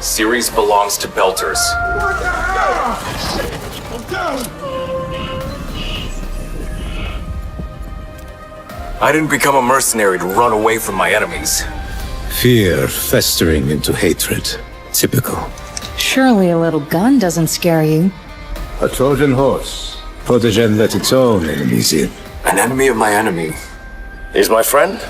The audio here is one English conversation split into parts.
Ceres belongs to Belters. I didn't become a mercenary to run away from my enemies. Fear festering into hatred. Typical. Surely a little gun doesn't scare you. A Trojan horse. Protogen let its own enemies in. An enemy of my enemy is my friend?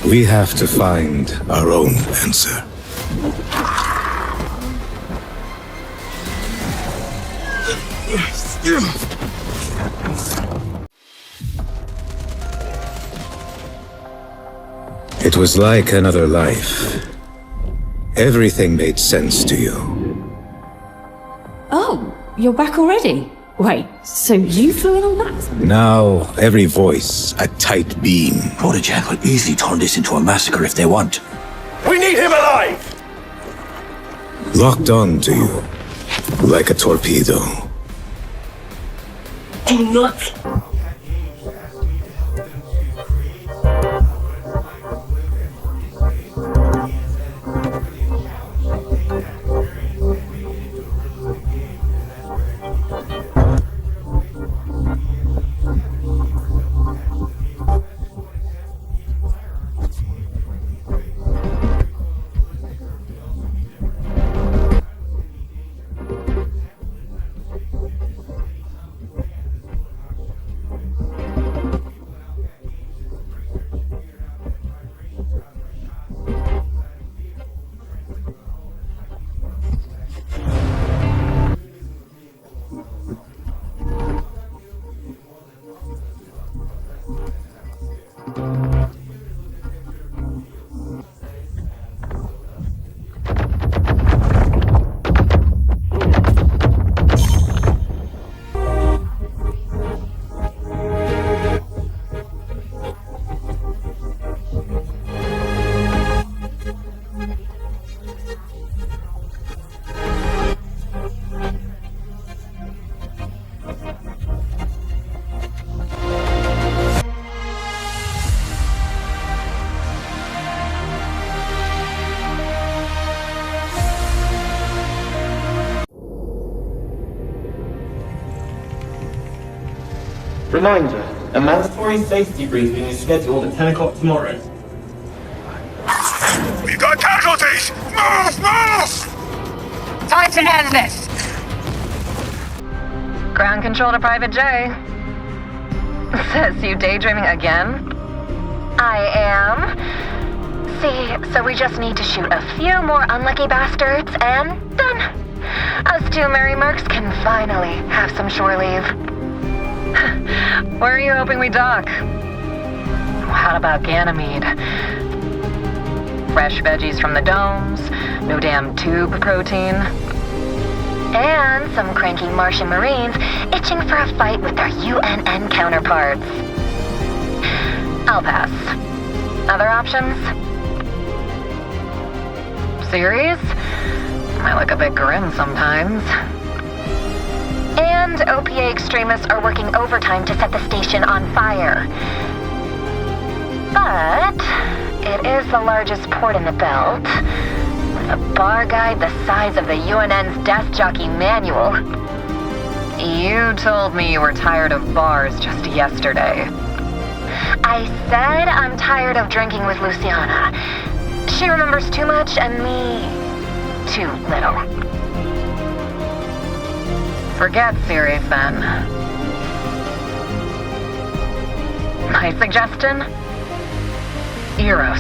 We have to find our own answer. It was like another life. Everything made sense to you. Oh, you're back already? Wait, so you flew in on that? Now, every voice, a tight beam. Protogen will easily turn this into a massacre if they want. We need him alive! Locked on to you, like a torpedo. Do not! Reminder, a mandatory safety briefing is scheduled at 10 o'clock tomorrow. We've got casualties! Move! Move! Time to end this! Ground control to Private J. Says you daydreaming again? I am. See, so we just need to shoot a few more unlucky bastards and done. Us two merry mercs can finally have some shore leave. Where are you hoping we dock? How about Ganymede? Fresh veggies from the domes, no damn tube protein, and some cranky Martian Marines itching for a fight with their UNN counterparts. I'll pass. Other options? Ceres? Might look a bit grim sometimes. And OPA extremists are working overtime to set the station on fire. But it is the largest port in the belt, with a bar guide the size of the UNN's desk jockey manual. You told me you were tired of bars just yesterday. I said I'm tired of drinking with Luciana. She remembers too much and me too little. Forget Ceres, then. My suggestion? Eros.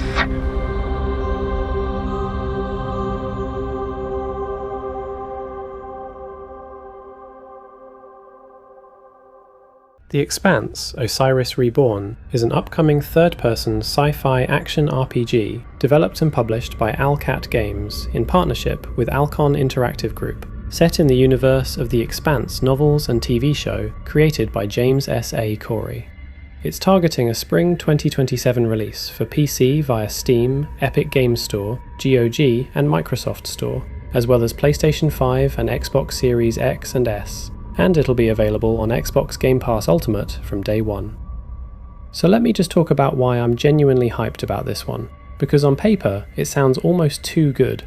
The Expanse Osiris Reborn is an upcoming third-person sci-fi action RPG developed and published by Alcat Games in partnership with Alcon Interactive Group, set in the universe of the Expanse novels and TV show created by James S.A. Corey. It's targeting a spring 2027 release for PC via Steam, Epic Games Store, GOG and Microsoft Store, as well as PlayStation 5 and Xbox Series X and S, and it'll be available on Xbox Game Pass Ultimate from day one. So let me just talk about why I'm genuinely hyped about this one, because on paper it sounds almost too good.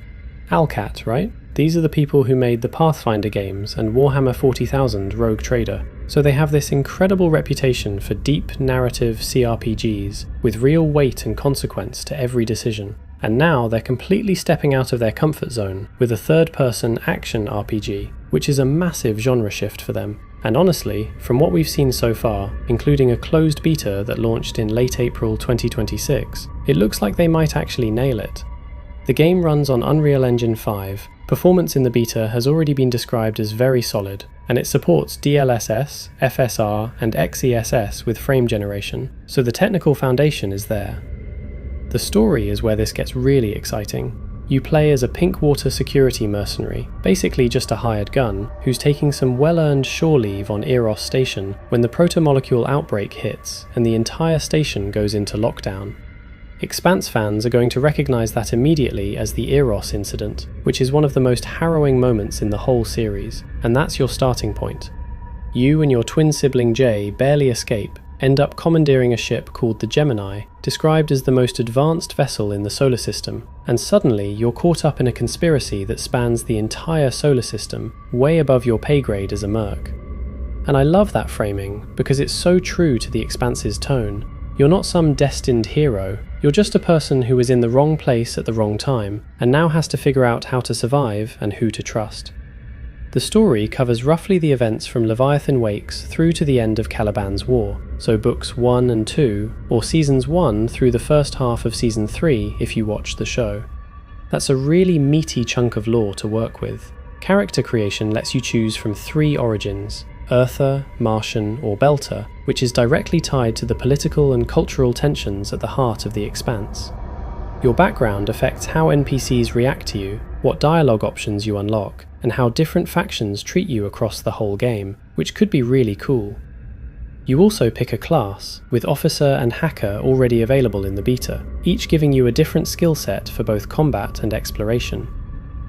Alcat, right? These are the people who made the Pathfinder games and Warhammer 40,000 Rogue Trader, so they have this incredible reputation for deep narrative CRPGs with real weight and consequence to every decision. And now they're completely stepping out of their comfort zone with a third-person action RPG, which is a massive genre shift for them. And honestly, from what we've seen so far, including a closed beta that launched in late April 2026, it looks like they might actually nail it. The game runs on Unreal Engine 5, performance in the beta has already been described as very solid, and it supports DLSS, FSR, and XESS with frame generation, so the technical foundation is there. The story is where this gets really exciting. You play as a Pinkwater security mercenary, basically just a hired gun, who's taking some well-earned shore leave on Eros Station when the protomolecule outbreak hits and the entire station goes into lockdown. Expanse fans are going to recognise that immediately as the Eros incident, which is one of the most harrowing moments in the whole series, and that's your starting point. You and your twin sibling Jay barely escape, end up commandeering a ship called the Gemini, described as the most advanced vessel in the solar system, and suddenly you're caught up in a conspiracy that spans the entire solar system, way above your pay grade as a merc. And I love that framing, because it's so true to the Expanse's tone. You're not some destined hero, you're just a person who was in the wrong place at the wrong time, and now has to figure out how to survive and who to trust. The story covers roughly the events from Leviathan Wakes through to the end of Caliban's War, so books 1 and 2, or seasons 1 through the first half of season 3 if you watch the show. That's a really meaty chunk of lore to work with. Character creation lets you choose from 3 origins, Earther, Martian, or Belter, which is directly tied to the political and cultural tensions at the heart of the Expanse. Your background affects how NPCs react to you, what dialogue options you unlock, and how different factions treat you across the whole game, which could be really cool. You also pick a class, with Officer and Hacker already available in the beta, each giving you a different skill set for both combat and exploration.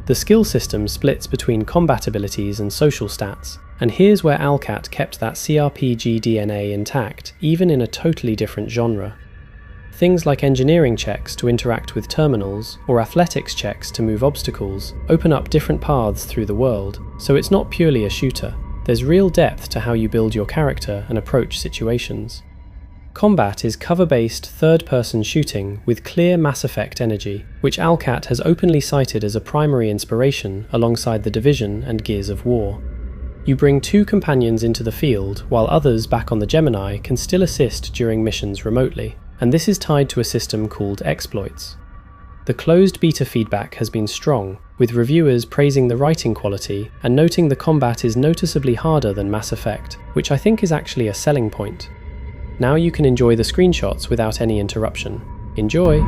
The skill system splits between combat abilities and social stats, and here's where Alcat kept that CRPG DNA intact, even in a totally different genre. Things like engineering checks to interact with terminals, or athletics checks to move obstacles, open up different paths through the world, so it's not purely a shooter. There's real depth to how you build your character and approach situations. Combat is cover-based third-person shooting with clear Mass Effect energy, which Alcat has openly cited as a primary inspiration alongside The Division and Gears of War. You bring 2 companions into the field, while others back on the Gemini can still assist during missions remotely, and this is tied to a system called exploits. The closed beta feedback has been strong, with reviewers praising the writing quality and noting the combat is noticeably harder than Mass Effect, which I think is actually a selling point. Now you can enjoy the screenshots without any interruption. Enjoy!